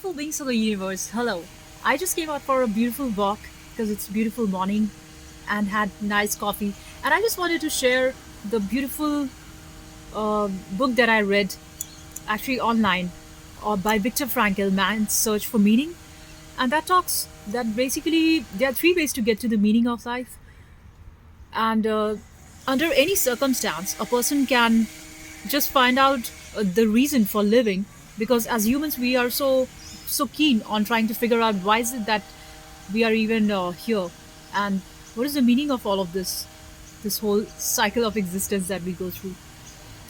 beautiful beings of the universe, hello. I just came out for a beautiful walk because it's beautiful morning and had nice coffee. And I just wanted to share the beautiful book that I read actually online by Viktor Frankl, Man's Search for Meaning. And that talks that basically there are three ways to get to the meaning of life. And under any circumstance, a person can just find out the reason for living, because as humans we are so keen on trying to figure out why is it that we are even here, and what is the meaning of all of this whole cycle of existence that we go through.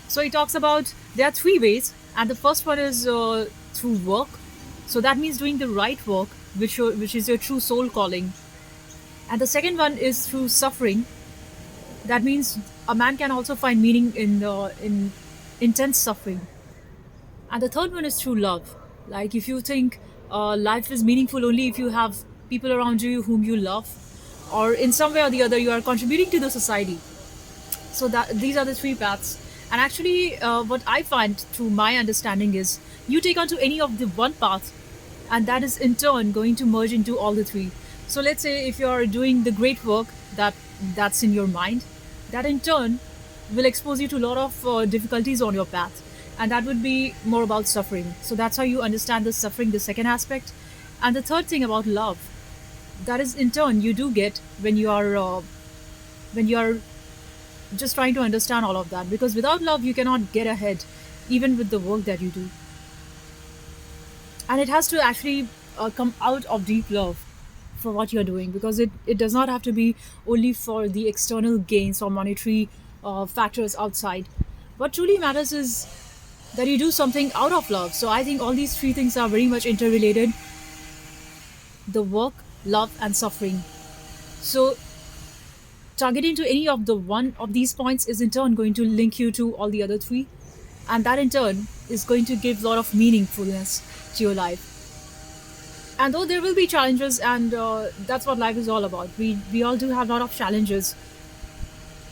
So he talks about there are three ways, and the first one is through work. So that means doing the right work, which is your true soul calling. And the second one is through suffering. That means a man can also find meaning in intense suffering. And the third one is through love. Like if you think life is meaningful only if you have people around you whom you love, or in some way or the other you are contributing to the society. So that these are the three paths. And actually, what I find through my understanding is you take onto any of the one path, and that is in turn going to merge into all the three. So let's say if you are doing the great work that's in your mind, that in turn will expose you to a lot of difficulties on your path, and that would be more about suffering. So that's how you understand the suffering, the second aspect. And the third thing about love, that is in turn you do get when you are just trying to understand all of that, because without love you cannot get ahead even with the work that you do. And it has to actually come out of deep love for what you're doing, because it does not have to be only for the external gains or monetary factors outside. What truly matters is that you do something out of love. So I think all these three things are very much interrelated: the work, love, and suffering. So targeting to any of the one of these points is in turn going to link you to all the other three, and that in turn is going to give a lot of meaningfulness to your life. And though there will be challenges, and that's what life is all about, we all do have a lot of challenges,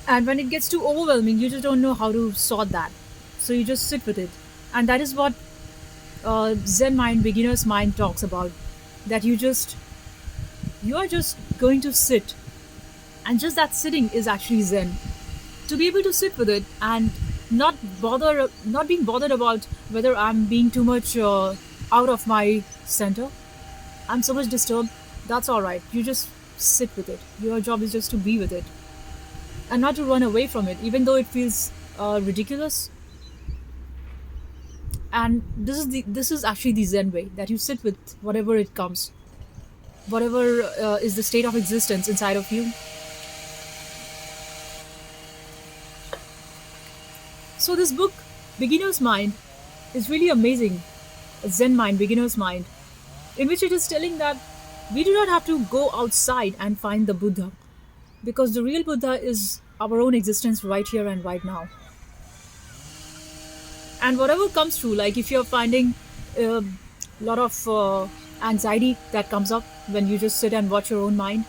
and when it gets too overwhelming you just don't know how to sort that, so you just sit with it. And that is what zen mind, beginner's mind talks about, that you are just going to sit, and just that sitting is actually zen. To be able to sit with it and not being bothered about whether I'm being too much out of my center, I'm so much disturbed, that's all right. You just sit with it. Your job is just to be with it and not to run away from it, even though it feels ridiculous. And this is actually the zen way, that you sit with whatever it comes, whatever is the state of existence inside of you. So this book, Beginner's Mind, is really amazing. Zen Mind, Beginner's Mind, in which it is telling that we do not have to go outside and find the Buddha, because the real Buddha is our own existence right here and right now. And whatever comes through, like if you're finding a lot of anxiety that comes up when you just sit and watch your own mind,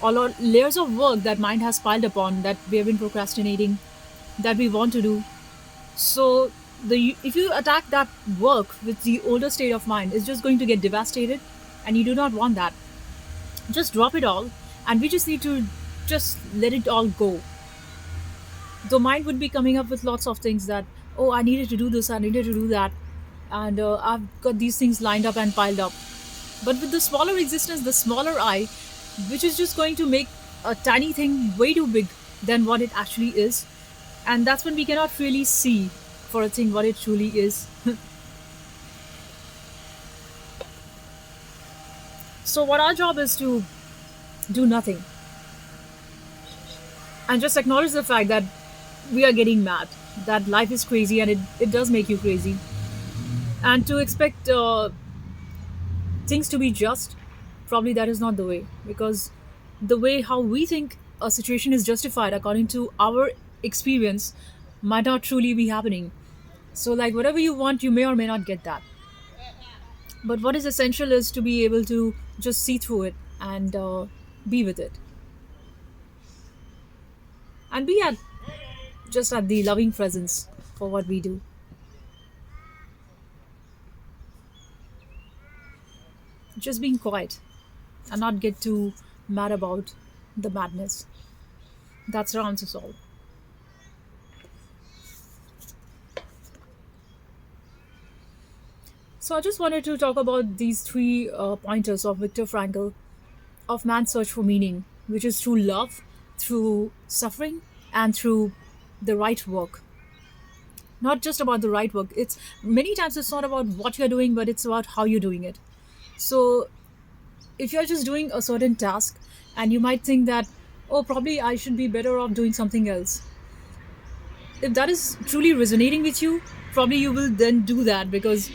or layers of work that mind has piled upon that we have been procrastinating, that we want to do. So if you attack that work with the older state of mind, it's just going to get devastated, and you do not want that. Just drop it all, and we just need to just let it all go. The mind would be coming up with lots of things that, oh, I needed to do this, I needed to do that, and I've got these things lined up and piled up. But with the smaller existence, the smaller I, which is just going to make a tiny thing way too big than what it actually is, and that's when we cannot really see for a thing what it truly is. So what our job is to do nothing and just acknowledge the fact that we are getting mad, that life is crazy, and it does make you crazy. And to expect things to be just, probably that is not the way, because the way how we think a situation is justified according to our experience might not truly be happening. So like whatever you want, you may or may not get that, but what is essential is to be able to just see through it and be with it, and be at just at the loving presence for what we do. just being quiet and not get too mad about the madness that surrounds us all. So I just wanted to talk about these three pointers of Viktor Frankl of man's search for meaning, which is through love, through suffering, and through the right work. Not just about the right work. It's many times it's not about what you're doing, but it's about how you're doing it. So if you're just doing a certain task and you might think that, oh, probably I should be better off doing something else. If that is truly resonating with you, probably you will then do that, because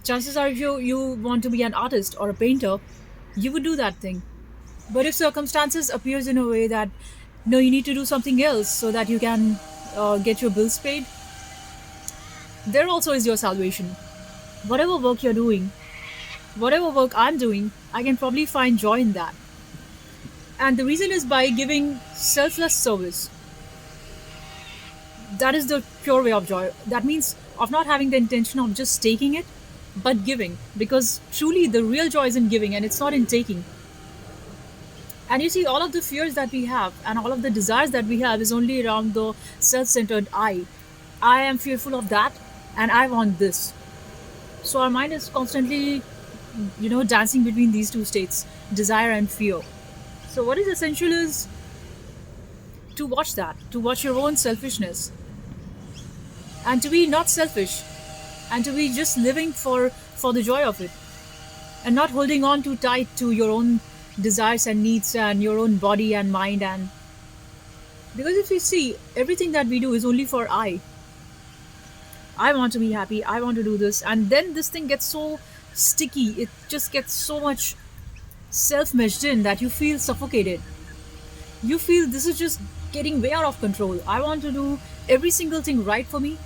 chances are if you want to be an artist or a painter, you would do that thing. But if circumstances appears in a way that no, you need to do something else so that you can get your bills paid, there also is your salvation. Whatever work you're doing, whatever work I'm doing, I can probably find joy in that. And the reason is by giving selfless service. That is the pure way of joy. That means of not having the intention of just taking it, but giving. Because truly the real joy is in giving and it's not in taking. And you see, all of the fears that we have and all of the desires that we have is only around the self centered I. I am fearful of that and I want this. So our mind is constantly, dancing between these two states, desire and fear. So, what is essential is to watch that, to watch your own selfishness, and to be not selfish, and to be just living for the joy of it, and not holding on too tight to your own desires and needs and your own body and mind. And because if you see, everything that we do is only for I want to be happy, I want to do this, and then this thing gets so sticky, it just gets so much self meshed in that you feel suffocated. You feel this is just getting way out of control. I want to do every single thing right for me,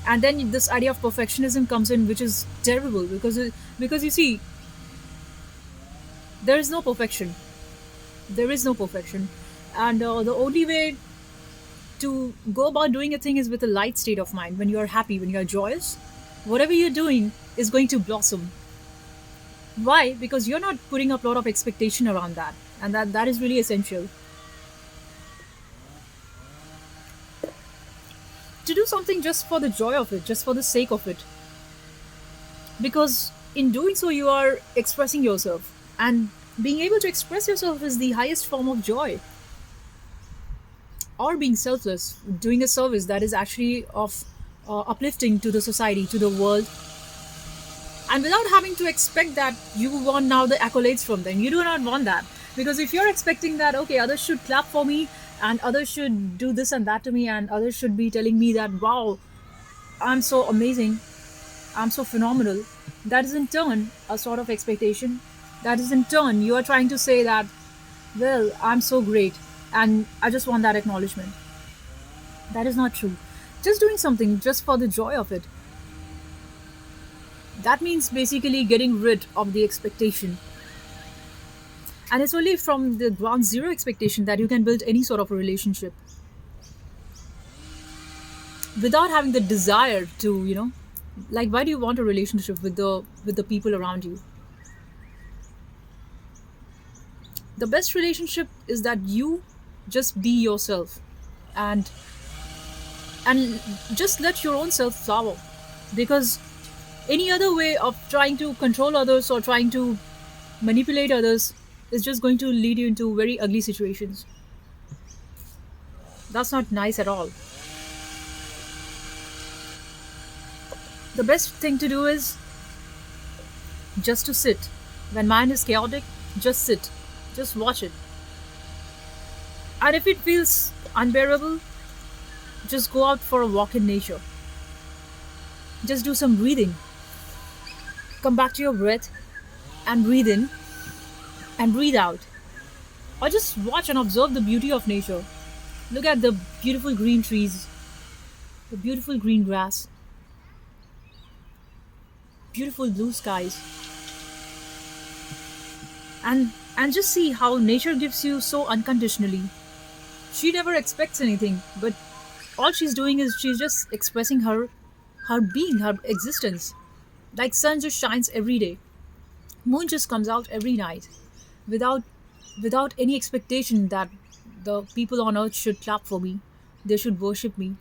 and then this idea of perfectionism comes in, which is terrible, because you see, there is no perfection. There is no perfection, and the only way to go about doing a thing is with a light state of mind. When you are happy, when you are joyous, whatever you're doing is going to blossom. Why? Because you're not putting up a lot of expectation around that, and that is really essential. To do something just for the joy of it, just for the sake of it, because in doing so you are expressing yourself, and being able to express yourself is the highest form of joy. Or being selfless, doing a service that is actually of uplifting to the society, to the world, and without having to expect that you want now the accolades from them. You do not want that, because if you're expecting that, okay, others should clap for me and others should do this and that to me and others should be telling me that, wow, I'm so amazing, I'm so phenomenal, that is in turn a sort of expectation. That is in turn you are trying to say that, well, I'm so great and I just want that acknowledgement. That is not true. Just doing something just for the joy of it, that means basically getting rid of the expectation. And it's only from the ground zero expectation that you can build any sort of a relationship without having the desire to, like, why do you want a relationship with the people around you? The best relationship is that you just be yourself, and and just let your own self flower, because any other way of trying to control others or trying to manipulate others is just going to lead you into very ugly situations. That's not nice at all. The best thing to do is just to sit. When mind is chaotic, just sit, just watch it. And if it feels unbearable, just go out for a walk in nature. Just do some breathing. Come back to your breath and breathe in and breathe out. Or just watch and observe the beauty of nature. Look at the beautiful green trees, the beautiful green grass, beautiful blue skies, and just see how nature gives you so unconditionally. She never expects anything, but all she's doing is she's just expressing her being, her existence. Like sun just shines every day. Moon just comes out every night without without any expectation that the people on earth should clap for me, they should worship me.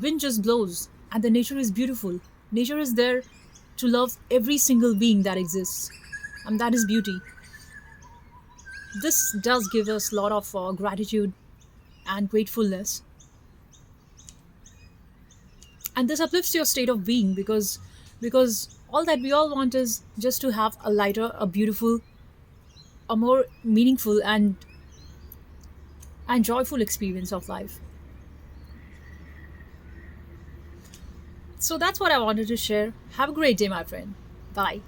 Wind just blows, and the nature is beautiful. Nature is there to love every single being that exists, and that is beauty. This does give us a lot of gratitude and gratefulness, and this uplifts your state of being because all that we all want is just to have a lighter, a beautiful, a more meaningful and joyful experience of life. So that's what I wanted to share. Have a great day, my friend. Bye.